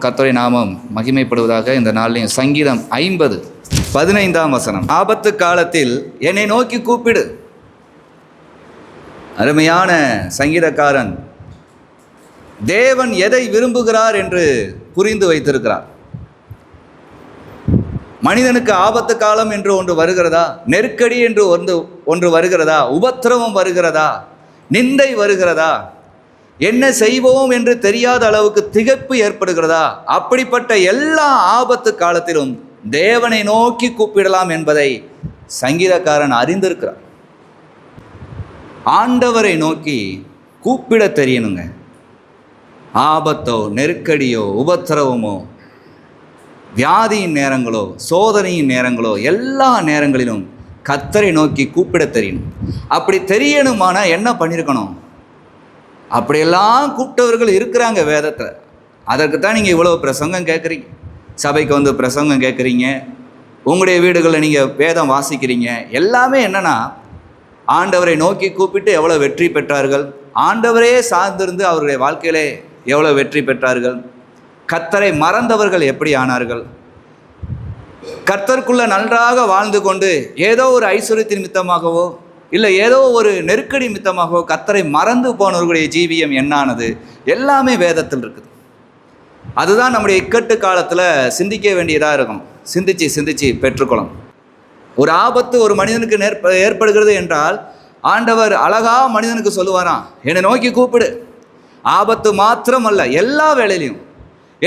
கர்த்தருடைய நாமம் மகிமைப்படுவதாக. இந்த நாளில் சங்கீதம் 50:15 ஆபத்து காலத்தில் என்னை நோக்கி கூப்பிடு. அருமையான சங்கீதக்காரன் தேவன் எதை விரும்புகிறார் என்று புரிந்து வைத்திருக்கிறார். மனிதனுக்கு ஆபத்து காலம் என்று ஒன்று வருகிறதா, நெருக்கடி என்று ஒன்று வருகிறதா, உபத்திரவம் வருகிறதா, நிந்தை வருகிறதா, என்ன செய்வோம் என்று தெரியாத அளவுக்கு திகைப்பு ஏற்படுகிறதா, அப்படிப்பட்ட எல்லா ஆபத்து காலத்திலும் தேவனை நோக்கி கூப்பிடலாம் என்பதை சங்கீதக்காரன் அறிந்திருக்கிறார். ஆண்டவரை நோக்கி கூப்பிட தெரியணுங்க. ஆபத்தோ, நெருக்கடியோ, உபத்திரவமோ, வியாதியின் நேரங்களோ, சோதனையின் நேரங்களோ, எல்லா நேரங்களிலும் கர்த்தரை நோக்கி கூப்பிட தெரியணும். அப்படி தெரியணுமானா என்ன பண்ணியிருக்கணும்? அப்படியெல்லாம் கூப்பிட்டவர்கள் இருக்கிறாங்க வேதத்தில். அதற்கு தான் நீங்கள் இவ்வளோ பிரசங்கம் கேட்குறீங்க, சபைக்கு வந்து பிரசங்கம் கேட்குறீங்க, உங்களுடைய வீடுகளில் நீங்கள் வேதம் வாசிக்கிறீங்க. எல்லாமே என்னென்னா, ஆண்டவரை நோக்கி கூப்பிட்டு எவ்வளோ வெற்றி பெற்றார்கள், ஆண்டவரே சார்ந்திருந்து அவருடைய வாழ்க்கையிலே எவ்வளோ வெற்றி பெற்றார்கள், கர்த்தரை மறந்தவர்கள் எப்படி ஆனார்கள், கர்த்தருக்குள்ளே நன்றாக வாழ்ந்து கொண்டு ஏதோ ஒரு ஐஸ்வர்யத்தின் மித்தமாகவோ இல்லை ஏதோ ஒரு நெருக்கடி மித்தமாகவோ கர்த்தரை மறந்து போனவர்களுடைய ஜீவியம் என்னானது, எல்லாமே வேதத்தில் இருக்குது. அதுதான் நம்முடைய இக்கட்டு காலத்தில் சிந்திக்க வேண்டியதாக இருக்கும். சிந்திச்சு பெற்றுக்கொள்ளணும். ஒரு ஆபத்து ஒரு மனிதனுக்கு ஏற்படுகிறது என்றால் ஆண்டவர் அழகா மனிதனுக்கு சொல்லுவாராம், என்னை நோக்கி கூப்பிடு. ஆபத்து மாத்திரம் அல்ல, எல்லா வேளையிலையும்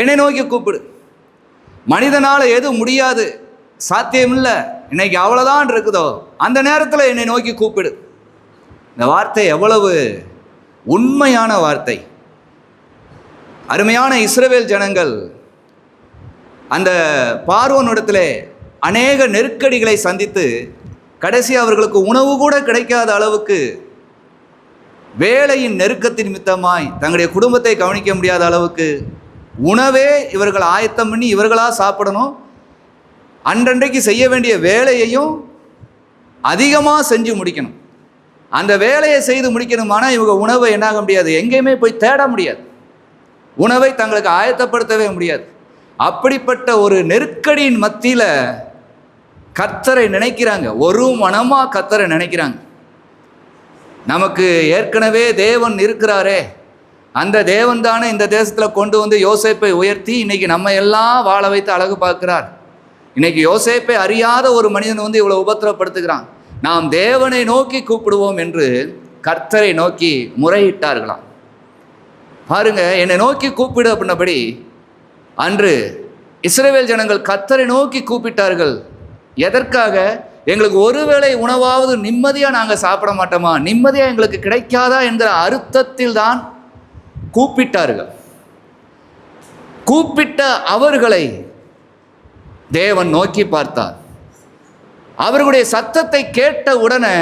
என்னை நோக்கி கூப்பிடு. மனிதனால் எது முடியாது, சாத்தியமில்லை, இன்னைக்கு அவ்வளோதான் இருக்குதோ, அந்த நேரத்தில் என்னை நோக்கி கூப்பிடு. இந்த வார்த்தை எவ்வளவு உண்மையான வார்த்தை. அருமையான இஸ்ரவேல் ஜனங்கள் அந்த பார்வோனிடத்திலே அநேக நெருக்கடிகளை சந்தித்து கடைசி அவர்களுக்கு உணவு கூட கிடைக்காத அளவுக்கு, வேலையின் நெருக்கத்தின் நிமித்தமாய் தங்களுடைய குடும்பத்தை கவனிக்க முடியாத அளவுக்கு உணவே இவர்கள் ஆயத்தம் பண்ணி இவர்களாக சாப்பிடணும், அன்றன்றைக்கு செய்ய வேண்டிய வேலையையும் அதிகமாக செஞ்சு முடிக்கணும். அந்த வேலையை செய்து முடிக்கணுமானா இவங்க உணவை என்னாக முடியாது, எங்கேயுமே போய் தேட முடியாது, உணவை தங்களுக்கு ஆயத்தப்படுத்தவே முடியாது. அப்படிப்பட்ட ஒரு நெருக்கடியின் மத்தியில் கர்த்தரை நினைக்கிறாங்க, ஒரு மனமாக கர்த்தரை நினைக்கிறாங்க. நமக்கு ஏற்கனவே தேவன் இருக்கிறாரே, அந்த தேவன் தானே இந்த தேசத்தில் கொண்டு வந்து யோசேப்பை உயர்த்தி இன்னைக்கு நம்ம எல்லாம் வாழ வைத்து அழகு பார்க்கிறார். இன்னைக்கு யோசேப்பை அறியாத ஒரு மனிதன் வந்து இவ்வளோ உபத்திரப்படுத்துகிறான். நாம் தேவனை நோக்கி கூப்பிடுவோம் என்று கர்த்தரை நோக்கி முறையிட்டார்களாம். பாருங்க, என்னை நோக்கி கூப்பிடு அப்படின்னபடி அன்று இஸ்ரவேல் ஜனங்கள் கர்த்தரை நோக்கி கூப்பிட்டார்கள். எதற்காக? எங்களுக்கு ஒருவேளை உணவாவது நிம்மதியாக நாங்கள் சாப்பிட மாட்டோமா, நிம்மதியாக எங்களுக்கு கிடைக்காதா என்கிற அர்த்தத்தில் தான் கூப்பிட்டார்கள். கூப்பிட்ட அவர்களை தேவன் நோக்கி பார்த்தார். அவர்களுடைய சத்தத்தை கேட்ட உடனே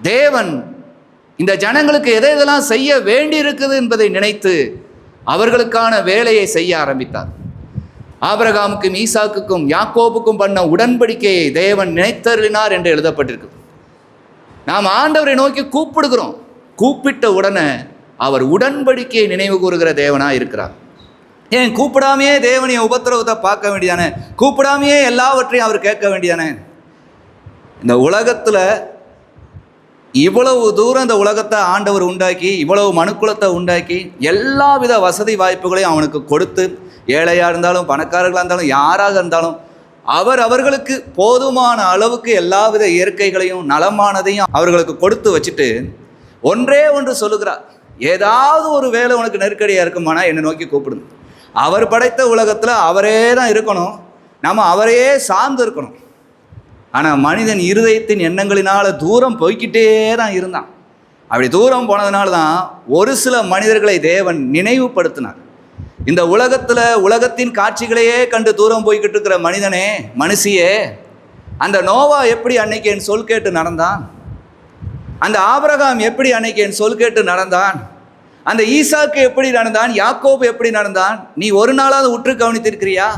தேவன் இந்த ஜனங்களுக்கு எதெல்லாம் செய்ய வேண்டியிருக்குது என்பதை நினைத்து அவர்களுக்கான வேலையை செய்ய ஆரம்பித்தார். ஆபிரகாமுக்கும் ஈசாக்குக்கும் யாக்கோபுக்கும் பண்ண உடன்படிக்கையை தேவன் நினைத்தருளினார் என்று எழுதப்பட்டிருக்கு. நாம் ஆண்டவரை நோக்கி கூப்பிடுகிறோம், கூப்பிட்ட உடனே அவர் உடன்படிக்கையை நினைவு கூறுகிற தேவனாக இருக்கிறார். ஏன் கூப்பிடாமையே தேவனிய உபத்திரவத்தை பார்க்க வேண்டியதானே, கூப்பிடாமையே எல்லாவற்றையும் அவர் கேட்க வேண்டியதானே. இந்த உலகத்தில் இவ்வளவு தூரம் இந்த உலகத்தை ஆண்டவர் உண்டாக்கி, இவ்வளவு மனுக்குலத்தை உண்டாக்கி, எல்லா வித வசதி வாய்ப்புகளையும் அவனுக்கு கொடுத்து, ஏழையாக இருந்தாலும் பணக்காரர்களாக இருந்தாலும் யாராக இருந்தாலும் அவர்களுக்கு போதுமான அளவுக்கு எல்லா வித இயற்கைகளையும் நலமானதையும் அவர்களுக்கு கொடுத்து வச்சுட்டு ஒன்றே ஒன்று சொல்லுகிறார், ஏதாவது ஒரு வேலை உனக்கு நெருக்கடியாக இருக்குமானா என்னை நோக்கி கூப்பிடுங்க. அவர் படைத்த உலகத்தில் அவரே தான் இருக்கணும், நம்ம அவரையே சார்ந்து இருக்கணும். ஆனால் மனிதன் இருதயத்தின் எண்ணங்களினால் தூரம் போய்கிட்டே தான் இருந்தான். அப்படி தூரம் போனதுனால தான் ஒரு சில மனிதர்களை தேவன் நினைவுபடுத்தினார். இந்த உலகத்தில் உலகத்தின் காட்சிகளையே கண்டு தூரம் போய்கிட்டு இருக்கிற மனிதனே, மனுஷியே, அந்த நோவா எப்படி அன்னைக்கு என் சொல் கேட்டு நடந்தான், அந்த ஆபிரகாம் எப்படி அன்னைக்கு என் சொல் கேட்டு நடந்தான், அந்த ஈசாக்கு எப்படி நடந்தான், யாக்கோபு எப்படி நடந்தான், நீ ஒரு நாளாவது உற்று கவனித்திருக்கிறியா?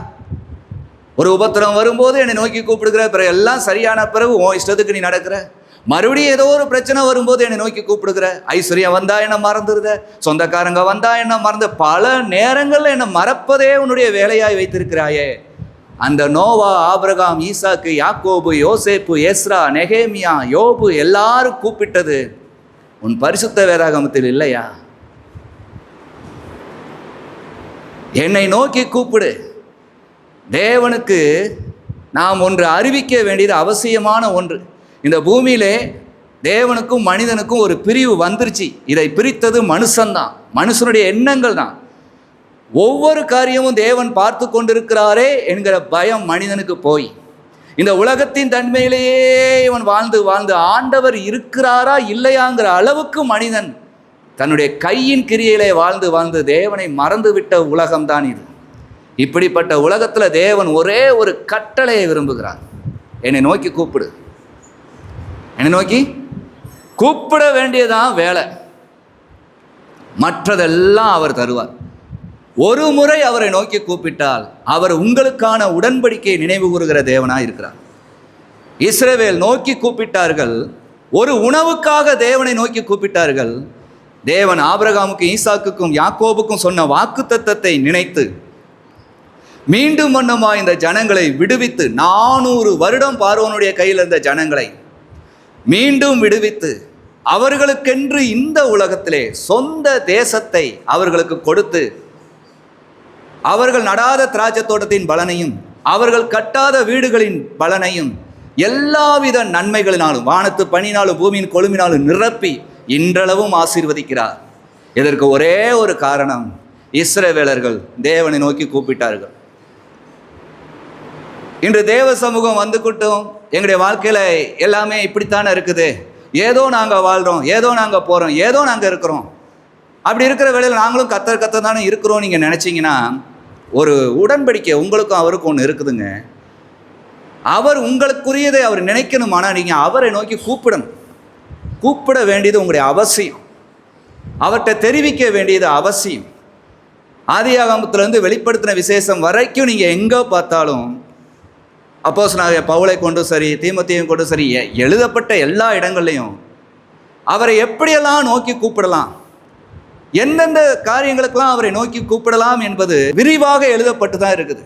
ஒரு உபத்திரம் வரும்போது என்னை நோக்கி கூப்பிடுகிற, பிறகு எல்லாம் சரியான பிறகு உன் இஷ்டத்துக்கு நீ நடக்கிற, மறுபடியும் ஏதோ ஒரு பிரச்சனை வரும்போது என்னை நோக்கி கூப்பிடுகிற. ஐஸ்வர்யம் வந்தா என்ன மறந்துடுத, சொந்தக்காரங்க வந்தா என்ன மறந்து, பல நேரங்களில் என்னை மறப்பதே உன்னுடைய வேலையாய் வைத்திருக்கிறாயே. அந்த நோவா, ஆபிரகாம், ஈசாக்கு, யாக்கோபு, யோசேப்பு, எஸ்ரா, நெகேமியா, யோபு எல்லாரும் கூப்பிட்டது உன் பரிசுத்த வேதாகமத்தில் இல்லையா? என்னை நோக்கி கூப்பிடு. தேவனுக்கு நாம் ஒன்று அறிவிக்க வேண்டியது அவசியமான ஒன்று. இந்த பூமியிலே தேவனுக்கும் மனிதனுக்கும் ஒரு பிரிவு வந்துருச்சு. இதை பிரித்தது மனுஷன்தான், மனுஷனுடைய எண்ணங்கள் தான். ஒவ்வொரு காரியமும் தேவன் பார்த்து கொண்டிருக்கிறாரே என்கிற பயம் மனிதனுக்கு போய் இந்த உலகத்தின் தன்மையிலேயே இவன் வாழ்ந்து வாழ்ந்து ஆண்டவர் இருக்கிறாரா இல்லையாங்கிற அளவுக்கு மனிதன் தன்னுடைய கையின் கிரியையிலே வாழ்ந்து வாழ்ந்து தேவனை மறந்துவிட்ட உலகம்தான் இது. இப்படிப்பட்ட உலகத்தில் தேவன் ஒரே ஒரு கட்டளையை விரும்புகிறார். என்னை நோக்கி கூப்பிடு. என்னை நோக்கி கூப்பிட வேண்டியதான் வேலை, மற்றதெல்லாம் அவர் தருவார். ஒரு முறை அவரை நோக்கி கூப்பிட்டால் அவர் உங்களுக்கான உடன்படிக்கையை நினைவு கூறுகிற தேவனாக இருக்கிறார். இஸ்ரவேல் நோக்கி கூப்பிட்டார்கள், ஒரு உணவுக்காக தேவனை நோக்கி கூப்பிட்டார்கள். தேவன் ஆபிரகாமுக்கும் ஈசாக்குக்கும் யாக்கோபுக்கும் சொன்ன வாக்குத்தத்தத்தை நினைத்து மீண்டும் மன்னமா இந்த ஜனங்களை விடுவித்து 400 வருடம் பார்வோனுடைய கையில் இருந்த ஜனங்களை மீண்டும் விடுவித்து அவர்களுக்கென்று இந்த உலகத்திலே சொந்த தேசத்தை அவர்களுக்கு கொடுத்து அவர்கள் நடாத திராட்சை தோட்டத்தின் பலனையும் அவர்கள் கட்டாத வீடுகளின் பலனையும் எல்லாவித நன்மைகளினாலும் வானத்து பனினாலும் பூமியின் கொழுமினாலும் நிரப்பி இன்றளவும் ஆசீர்வதிக்கிறார். இதற்கு ஒரே ஒரு காரணம், இஸ்ரவேலர்கள் தேவனை நோக்கி கூப்பிட்டார்கள். இன்று தேவ சமூகம் வந்துக்கிட்டும் எங்களுடைய வாழ்க்கையில் எல்லாமே இப்படித்தானே இருக்குது, ஏதோ நாங்கள் வாழ்கிறோம், ஏதோ நாங்கள் போகிறோம், ஏதோ நாங்கள் இருக்கிறோம். அப்படி இருக்கிற வேளையில் நாங்களும் கத்த தானே இருக்கிறோம் நீங்கள் நினச்சிங்கன்னா, ஒரு உடன்படிக்கை உங்களுக்கும் அவருக்கும் ஒன்று இருக்குதுங்க. அவர் உங்களுக்குரியதை அவர் நினைக்கணும், ஆனால் நீங்கள் அவரை நோக்கி கூப்பிடணும். கூப்பிட வேண்டியது உங்களுடைய அவசியம், அவர்கிட்ட தெரிவிக்க வேண்டியது அவசியம். ஆதியாகமத்திலிருந்து வெளிப்படுத்தின விசேஷம் வரைக்கும் நீங்கள் எங்கே பார்த்தாலும் அப்போஸ்தலனாகிய பவுலை கொண்டும் சரி, தீமோத்தேயுவை கொண்டும் சரி, எழுதப்பட்ட எல்லா இடங்கள்லையும் அவரை எப்படியெல்லாம் நோக்கி கூப்பிடலாம், எந்தெந்த காரியங்களுக்கெல்லாம் அவரை நோக்கி கூப்பிடலாம் என்பது விரிவாக எழுதப்பட்டு தான் இருக்குது.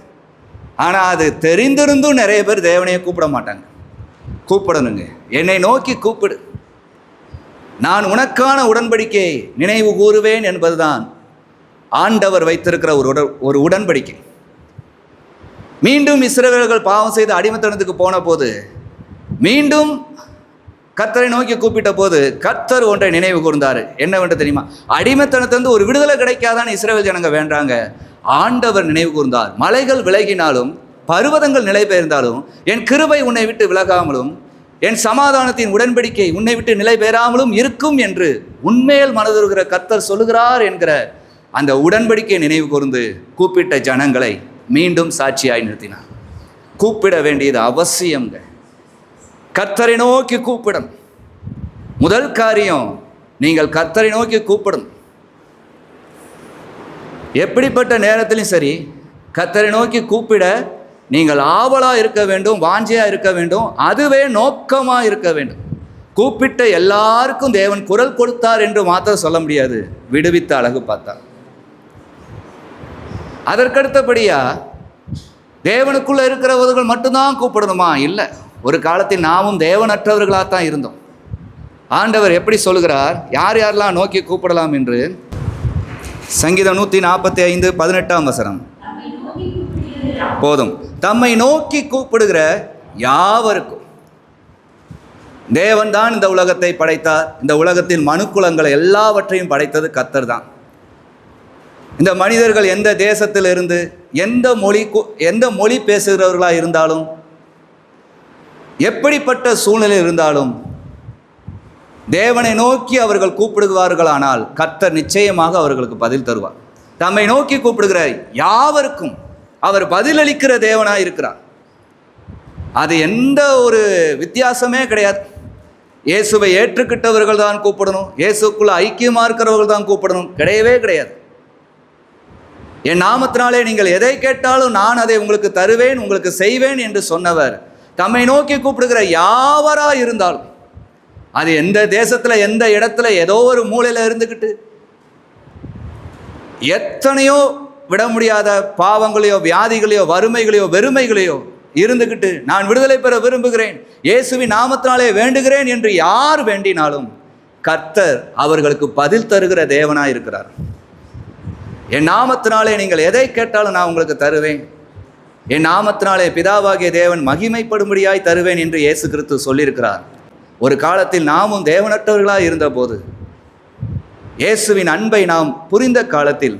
ஆனால் அது தெரிந்திருந்தும் நிறைய பேர் தேவனையை கூப்பிட மாட்டாங்க. கூப்பிடணுங்க, என்னை நோக்கி கூப்பிடு, நான் உனக்கான உடன்படிக்கையை நினைவு கூறுவேன் என்பதுதான் ஆண்டவர் வைத்திருக்கிற ஒரு உடன்படிக்கை. மீண்டும் இஸ்ரவேலர்கள் பாவம் செய்து அடிமைத்தனத்துக்கு போன போது மீண்டும் கர்த்தரை நோக்கி கூப்பிட்ட போது கர்த்தர் ஒன்றை நினைவு கூர்ந்தார். என்னவென்று தெரியுமா? அடிமைத்தனத்திலிருந்து ஒரு விடுதலை கிடைக்காதான் இஸ்ரவேல் ஜனங்க வேண்டாங்க. ஆண்டவர் நினைவு கூர்ந்தார், மலைகள் விலகினாலும் பர்வதங்கள் நிலை பெயர்ந்தாலும் என் கிருபை உன்னை விட்டு விலகாமலும் என் சமாதானத்தின் உடன்படிக்கை உன்னை விட்டு நிலை பெறாமலும் இருக்கும் என்று உண்மையில் மனதுருகிற கர்த்தர் சொல்லுகிறார் என்கிற அந்த உடன்படிக்கை நினைவு கூர்ந்து கூப்பிட்ட ஜனங்களை மீண்டும் சாட்சியாய் நிறுத்தினார். கூப்பிட வேண்டியது அவசியங்க. கர்த்தரை நோக்கி கூப்பிடணும். முதல் காரியம், நீங்கள் கர்த்தரை நோக்கி கூப்பிடணும். எப்படிப்பட்ட நேரத்திலும் சரி கர்த்தரை நோக்கி கூப்பிட நீங்கள் ஆவலாக இருக்க வேண்டும், வாஞ்சியாக இருக்க வேண்டும், அதுவே நோக்கமாக இருக்க வேண்டும். கூப்பிட்ட எல்லாருக்கும் தேவன் குரல் கொடுத்தார் என்று மாத்திரம் சொல்ல முடியாது, விடுவித்த அழகு பார்த்தார். அதற்கடுத்தபடியா தேவனுக்குள்ளே இருக்கிறவர்கள் மட்டும்தான் கூப்பிடணுமா? இல்லை. ஒரு காலத்தில் நாமும் தேவனற்றவர்களாகத்தான் இருந்தோம். ஆண்டவர் எப்படி சொல்லுகிறார், யார் யாரெல்லாம் நோக்கி கூப்பிடலாம் என்று? சங்கீதம் 145:18 போதும். தம்மை நோக்கி கூப்பிடுகிற யாவருக்கும். தேவன் தான் இந்த உலகத்தை படைத்தார். இந்த உலகத்தின் மனுக்குலங்களை எல்லாவற்றையும் படைத்தது கர்த்தர் தான். இந்த மனிதர்கள் எந்த தேசத்தில் இருந்து எந்த மொழி பேசுகிறவர்களாக இருந்தாலும், எப்படிப்பட்ட சூழ்நிலை இருந்தாலும் தேவனை நோக்கி அவர்கள் கூப்பிடுவார்களானால் கர்த்தர் நிச்சயமாக அவர்களுக்கு பதில் தருவார். தம்மை நோக்கி கூப்பிடுகிற யாவருக்கும் அவர் பதிலளிக்கிற தேவனாக இருக்கிறார். அது எந்த ஒரு வித்தியாசமே கிடையாது. இயேசுவை ஏற்றுக்கிட்டவர்கள் தான் கூப்பிடணும், இயேசுக்குள்ள ஐக்கியமாக இருக்கிறவர்கள் தான் கூப்பிடணும், கிடையவே கிடையாது. என் நாமத்தினாலே நீங்கள் எதை கேட்டாலும் நான் அதை உங்களுக்கு தருவேன், உங்களுக்கு செய்வேன் என்று சொன்னவர் தம்மை நோக்கி கூப்பிடுகிற யாவராக இருந்தாலும் அது எந்த தேசத்தில் எந்த இடத்துல ஏதோ ஒரு மூலையில் இருந்துக்கிட்டு எத்தனையோ விட முடியாத பாவங்களையோ வியாதிகளையோ வறுமைகளையோ வெறுமைகளையோ இருந்துக்கிட்டு நான் விடுதலை பெற விரும்புகிறேன், இயேசுவின் நாமத்தினாலே வேண்டுகிறேன் என்று யார் வேண்டினாலும் கர்த்தர் அவர்களுக்கு பதில் தருகிற தேவனாய் இருக்கிறார். என் நாமத்தினாலே நீங்கள் எதை கேட்டாலும் நான் உங்களுக்கு தருவேன், என் நாமத்தினாலே பிதாவாகிய தேவன் மகிமைப்படும்படியாய் தருவேன் என்று இயேசு கிறிஸ்து சொல்லியிருக்கிறார். ஒரு காலத்தில் நாமும் தேவனற்றவர்களாய் இருந்தபோது, இயேசுவின் அன்பை நாம் புரிந்த காலத்தில்,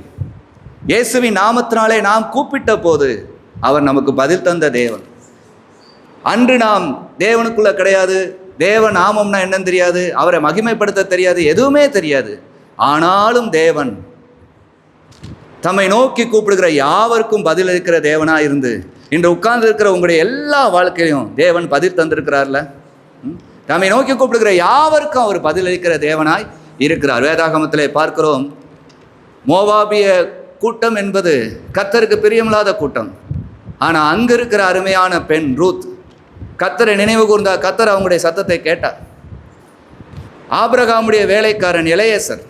இயேசுவின் நாமத்தினாலே நாம் கூப்பிட்ட போது அவர் நமக்கு பதில் தந்த தேவன். அன்று நாம் தேவனுக்குள்ள கிடையாது, தேவ நாமம்னா என்னன்னு தெரியாது, அவரை மகிமைப்படுத்த தெரியாது, எதுவுமே தெரியாது. ஆனாலும் தேவன் தம்மை நோக்கி கூப்பிடுகிற யாவருக்கும் பதில் இருக்கிற தேவனாக இருந்து இன்று உட்கார்ந்து இருக்கிற உங்களுடைய எல்லா வாழ்க்கையிலும் தேவன் பதில் தந்திருக்கிறார்ல. தம்மை நோக்கி கூப்பிடுகிற யாவருக்கும் அவர் பதிலளிக்கிற தேவனாய் இருக்கிறார். வேதாகமத்திலே பார்க்கிறோம், மோவாபிய கூட்டம் என்பது கர்த்தருக்கு பிரியமில்லாத கூட்டம். ஆனால் அங்கே இருக்கிற அருமையான பெண் ரூத் கர்த்தரை நினைவு கூர்ந்தார். கர்த்தர் அவங்களுடைய சத்தத்தை கேட்டார். ஆபிரகாமுடைய வேலைக்காரன் எலெயேசர்,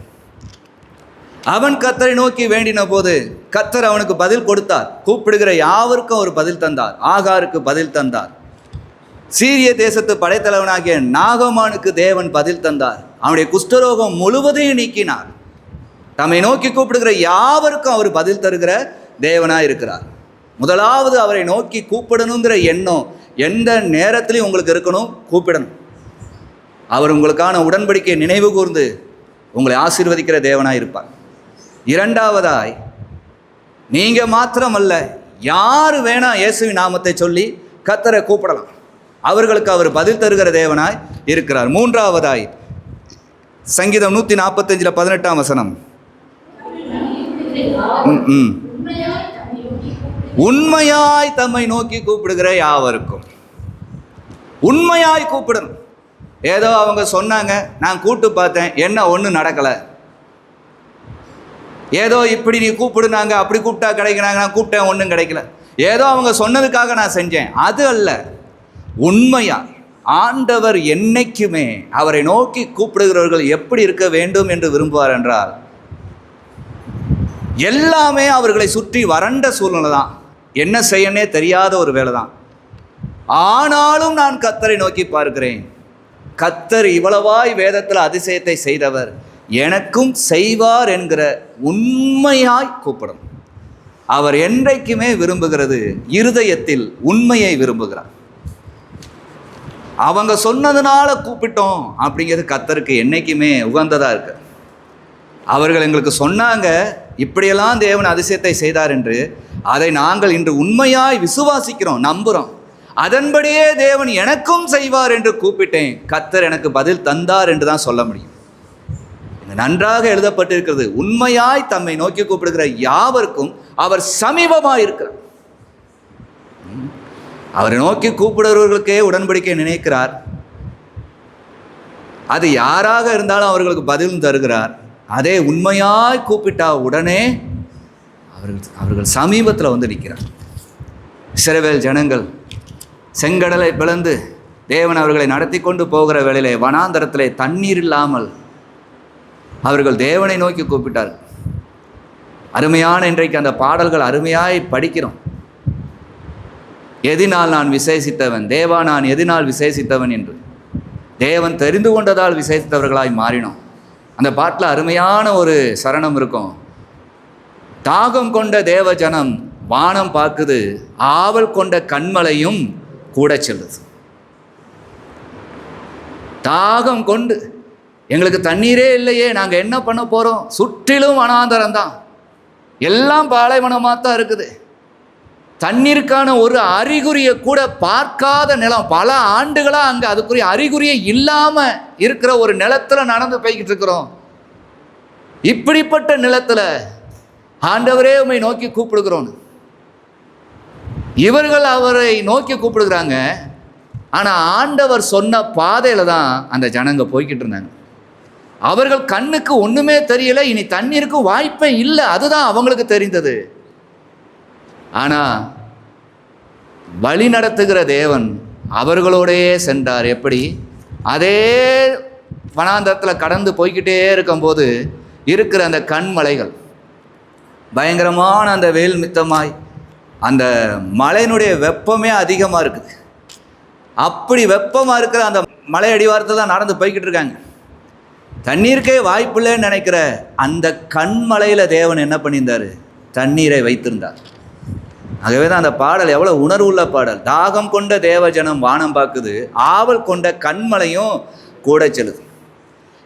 அவன் கர்த்தரை நோக்கி வேண்டின போது கர்த்தர் அவனுக்கு பதில் கொடுத்தார். கூப்பிடுகிற யாவருக்கும் அவர் பதில் தந்தார். ஆகாருக்கு பதில் தந்தார். சீரிய தேசத்து படைத்தலைவனாகிய நாகமானுக்கு தேவன் பதில் தந்தார். அவனுடைய குஷ்டரோகம் முழுவதையும் நீக்கினார். தம்மை நோக்கி கூப்பிடுகிற யாவருக்கும் அவர் பதில் தருகிற தேவனாக இருக்கிறார். முதலாவது அவரை நோக்கி கூப்பிடணுங்கிற எண்ணம் எந்த நேரத்திலையும் உங்களுக்கு இருக்கணும். கூப்பிடணும். அவர் உங்களுக்கான உடன்படிக்கையை நினைவு கூர்ந்து உங்களை ஆசீர்வதிக்கிற தேவனாக இருப்பார். இரண்டாவதாய், நீங்கள் மாத்திரமல்ல, யார் வேணா இயேசுவின் நாமத்தை சொல்லி கர்த்தரை கூப்பிடலாம். அவர்களுக்கு அவர் பதில் தருகிற தேவனாய் இருக்கிறார். மூன்றாவதாய், சங்கீதம் 145:18 உண்மையாய் தம்மை நோக்கி கூப்பிடுகிற யாவருக்கும். உண்மையாய் கூப்பிடணும். ஏதோ அவங்க சொன்னாங்க, நான் கூட்டு பார்த்தேன், என்ன ஒன்றும் நடக்கலை, ஏதோ இப்படி நீ கூப்பிடுனாங்க, அப்படி கூப்பிட்டா கிடைக்கிறாங்க, நான் கூப்பிட்டேன் ஒன்றும் கிடைக்கல, ஏதோ அவங்க சொன்னதுக்காக நான் செஞ்சேன், அது அல்ல. உண்மையா ஆண்டவர் என்னைக்குமே அவரை நோக்கி கூப்பிடுகிறவர்கள் எப்படி இருக்க வேண்டும் என்று விரும்புவார் என்றால், எல்லாமே அவர்களை சுற்றி வறண்ட சூழ்நிலை தான், என்ன செய்யனே தெரியாத ஒரு வேலை தான். ஆனாலும் நான் கர்த்தரை நோக்கி பார்க்கிறேன், கர்த்தர் இவ்வளவாய் வேதத்தில் அதிசயத்தை செய்தவர், எனக்கும் செய்வார் என்கிற உண்மையாய் கூப்பிடும். அவர் என்றைக்குமே விரும்புகிறது இருதயத்தில் உண்மையை விரும்புகிறார். அவங்க சொன்னதுனால கூப்பிட்டோம் அப்படிங்கிறது கர்த்தருக்கு என்னைக்குமே உகந்ததாக இருக்கு. அவர்கள் எங்களுக்கு சொன்னாங்க இப்படியெல்லாம் தேவன் அதிசயத்தை செய்தார் என்று, அதை நாங்கள் இன்று உண்மையாய் விசுவாசிக்கிறோம், நம்புகிறோம். அதன்படியே தேவன் எனக்கும் செய்வார் என்று கூப்பிட்டேன், கர்த்தர் எனக்கு பதில் தந்தார் என்று தான் சொல்ல முடியும். நன்றாக எழுதப்பட்டிருக்கிறது, உண்மையாய் தம்மை நோக்கி கூப்பிடுகிற யாவருக்கும் அவர் சமீபமாக இருக்கிறார். அவரை நோக்கி கூப்பிடுறவர்களுக்கே உடன்படிக்கை நினைக்கிறார். அது யாராக இருந்தாலும் அவர்களுக்கு பதிலும் தருகிறார். அதே உண்மையாய் கூப்பிட்டா உடனே அவர்கள் சமீபத்தில் வந்து நிற்கிறார். இஸ்ரவேல் ஜனங்கள் செங்கடலை பிளந்து தேவன் அவர்களை நடத்தி கொண்டு போகிற வேளையிலே வனாந்தரத்திலே தண்ணீர் இல்லாமல் அவர்கள் தேவனை நோக்கி கூப்பிட்டார். அருமையான இன்றைக்கு அந்த பாடல்கள் அருமையாய் படிக்கிறோம். எதினால் நான் விசேஷித்தவன், தேவா நான் எதினால் விசேஷித்தவன் என்று தேவன் தெரிந்து கொண்டதால் விசேஷித்தவர்களாய் மாறினோம். அந்த பாட்டில் அருமையான ஒரு சரணம் இருக்கும். தாகம் கொண்ட தேவ ஜனம் வானம் பார்க்குது, ஆவல் கொண்ட கண்மலையும் கூட செல்லுது. தாகம் கொண்டு எங்களுக்கு தண்ணீரே இல்லையே, நாங்கள் என்ன பண்ண போகிறோம், சுற்றிலும் வனாந்தரம் தான், எல்லாம் பாலைவனமாக தான் இருக்குது, தண்ணீருக்கான ஒரு அறிகுறியை கூட பார்க்காத நிலம், பல ஆண்டுகளாக அங்கே அதுக்குரிய அறிகுறியே இல்லாமல் இருக்கிற ஒரு நிலத்தில் நடந்து போய்கிட்டு இருக்கிறோம். இப்படிப்பட்ட நிலத்தில் ஆண்டவரே உம்மை நோக்கி கூப்பிடுகிறோம். இவர்கள் அவரை நோக்கி கூப்பிடுகிறாங்க, ஆனால் ஆண்டவர் சொன்ன பாதையில் தான் அந்த ஜனங்க போய்கிட்டு இருந்தாங்க. அவர்கள் கண்ணுக்கு ஒன்றுமே தெரியல, இனி தண்ணீருக்கு வாய்ப்பே இல்லை, அதுதான் அவங்களுக்கு தெரிந்தது. ஆனால் வழி நடத்துகிற தேவன் அவர்களோடையே சென்றார். எப்படி? அதே வனாந்தரத்தில் கடந்து போய்கிட்டே இருக்கும்போது இருக்கிற அந்த கண்மலைகள் பயங்கரமான அந்த வெயில் மித்தமாய் அந்த மலையினுடைய வெப்பமே அதிகமாக இருக்குது. அப்படி வெப்பமாக இருக்கிற அந்த மலை அடிவாரத்தில் தான் நடந்து போய்கிட்டு இருக்காங்க. தண்ணீருக்கே வாய்ப்பில்லைன்னு நினைக்கிற அந்த கண்மலையில் தேவன் என்ன பண்ணியிருந்தார்? தண்ணீரை வைத்திருந்தார். ஆகவே தான் அந்த பாடல் எவ்வளோ உணர்வுள்ள பாடல். தாகம் கொண்ட தேவஜனம் வானம் பார்க்குது, ஆவல் கொண்ட கண்மலையும் கூட செல்லுது.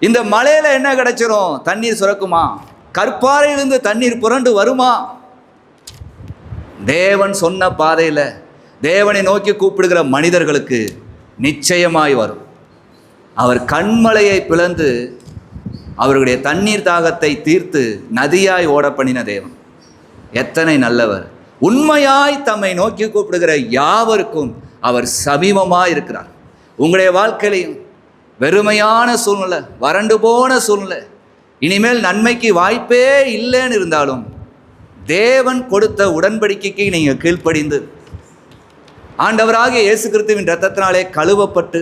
இந்த மலையில் என்ன கிடைச்சிரும்? தண்ணீர் சுரக்குமா? கற்பாறையிலிருந்து தண்ணீர் புரண்டு வருமா? தேவன் சொன்ன பாதையில் தேவனை நோக்கி கூப்பிடுகிற மனிதர்களுக்கு நிச்சயமாய் வரும். அவர் கண்மலையை பிளந்து அவர்களுடைய தண்ணீர் தாகத்தை தீர்த்து நதியாய் ஓட பண்ணின தேவன் எத்தனை நல்லவர். உண்மையாய் தம்மை நோக்கி கூப்பிடுகிற யாவருக்கும் அவர் சமீபமாய் இருக்கிறார். உங்களுடைய வாழ்க்கையிலையும் வெறுமையான சூழ்நிலை, வறண்டு போன சூழ்நிலை, இனிமேல் நன்மைக்கு வாய்ப்பே இல்லைன்னு இருந்தாலும் தேவன் கொடுத்த உடன்படிக்கைக்கு நீங்கள் கீழ்ப்படிந்து ஆண்டவராகிய இயேசு கிறிஸ்துவின் இரத்தத்தினாலே கழுவப்பட்டு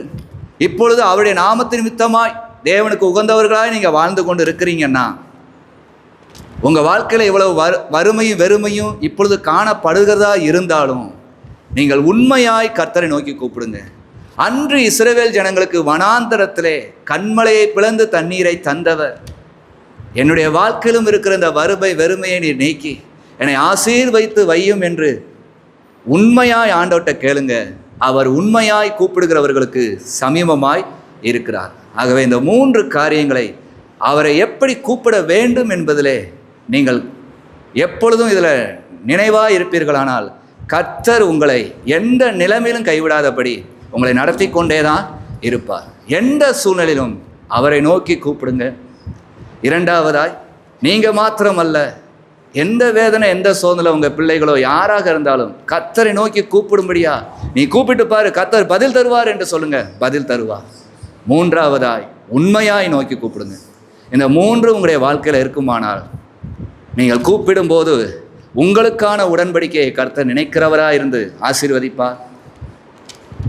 இப்பொழுது அவருடைய நாமத்தின் நிமித்தமாய் தேவனுக்கு உகந்தவர்களாய் நீங்கள் வாழ்ந்து கொண்டு இருக்கிறீங்கன்னா, உங்கள் வாழ்க்கையில் இவ்வளவு வறுமையும் வெறுமையும் இப்பொழுது காணப்படுகிறதா இருந்தாலும் நீங்கள் உண்மையாய் கர்த்தரை நோக்கி கூப்பிடுங்க. அன்று இஸ்ரவேல் ஜனங்களுக்கு வனாந்தரத்திலே கண்மலையை பிளந்து தண்ணீரை தந்தவர் என்னுடைய வாழ்க்கையிலும் இருக்கிற இந்த வெறுமையை நீர் நீக்கி என்னை ஆசீர்வைத்து வையும் என்று உண்மையாய் ஆண்டவர்கிட்ட கேளுங்க. அவர் உண்மையாய் கூப்பிடுகிறவர்களுக்கு சமீபமாய் இருக்கிறார். ஆகவே இந்த 3 காரியங்களை அவரை எப்படி கூப்பிட வேண்டும் என்பதிலே நீங்கள் எப்பொழுதும் இதில் நினைவாக இருப்பீர்களானால் கர்த்தர் உங்களை எந்த நிலைமையிலும் கைவிடாதபடி உங்களை நடத்தி கொண்டே தான் இருப்பார். எந்த சூழ்நிலையிலும் அவரை நோக்கி கூப்பிடுங்க. 2வதாய், நீங்கள் மாத்திரமல்ல, எந்த வேதனை எந்த சோதனை உங்கள் பிள்ளைகளோ யாராக இருந்தாலும் கர்த்தரை நோக்கி கூப்பிடும்படியா நீ கூப்பிட்டு பாரு, கர்த்தர் பதில் தருவார் என்று சொல்லுங்க, பதில் தருவார். 3வதாய், உண்மையாய் நோக்கி கூப்பிடுங்க. இந்த 3 உங்களுடைய வாழ்க்கையில் இருக்குமானால் நீங்கள் கூப்பிடும்போது உங்களுக்கான உடன்படிக்கையை கர்த்தர் நினைக்கிறவராக இருந்து ஆசீர்வதிப்பார்.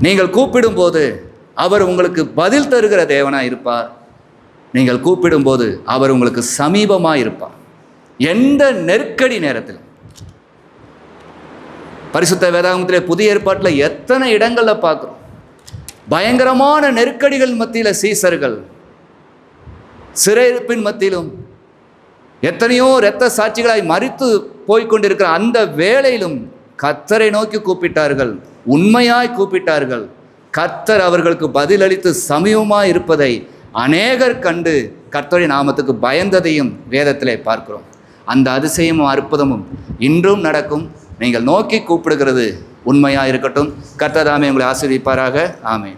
நீங்கள் கூப்பிடும்போது அவர் உங்களுக்கு பதில் தருகிற தேவனாக இருப்பார். நீங்கள் கூப்பிடும்போது அவர் உங்களுக்கு சமீபமாக இருப்பார். எந்த நெருக்கடி நேரத்தில் பரிசுத்த வேதாகமத்திலே புதிய ஏற்பாட்டில் எத்தனை இடங்களில் பார்க்குறோம். பயங்கரமான நெருக்கடிகள் மத்தியில் சீசர்கள், சிறையிருப்பின் மத்தியிலும் எத்தனையோ இரத்த சாட்சிகளாய் மரித்து போய்கொண்டிருக்கிற அந்த வேளையிலும் கர்த்தரை நோக்கி கூப்பிட்டார்கள், உண்மையாய் கூப்பிட்டார்கள். கர்த்தர் அவர்களுக்கு பதிலளித்து சமீபமாய் இருப்பதை அநேகர் கண்டு கர்த்தருடைய நாமத்துக்கு பயந்ததையும் வேதத்திலே பார்க்கிறோம். அந்த அதிசயமும் அற்புதமும் இன்றும் நடக்கும். நீங்கள் நோக்கி கூப்பிடுகிறது உண்மையாக இருக்கட்டும். கர்த்தர் தாமே உங்களை ஆசீர்வதிப்பாராக. ஆமென்.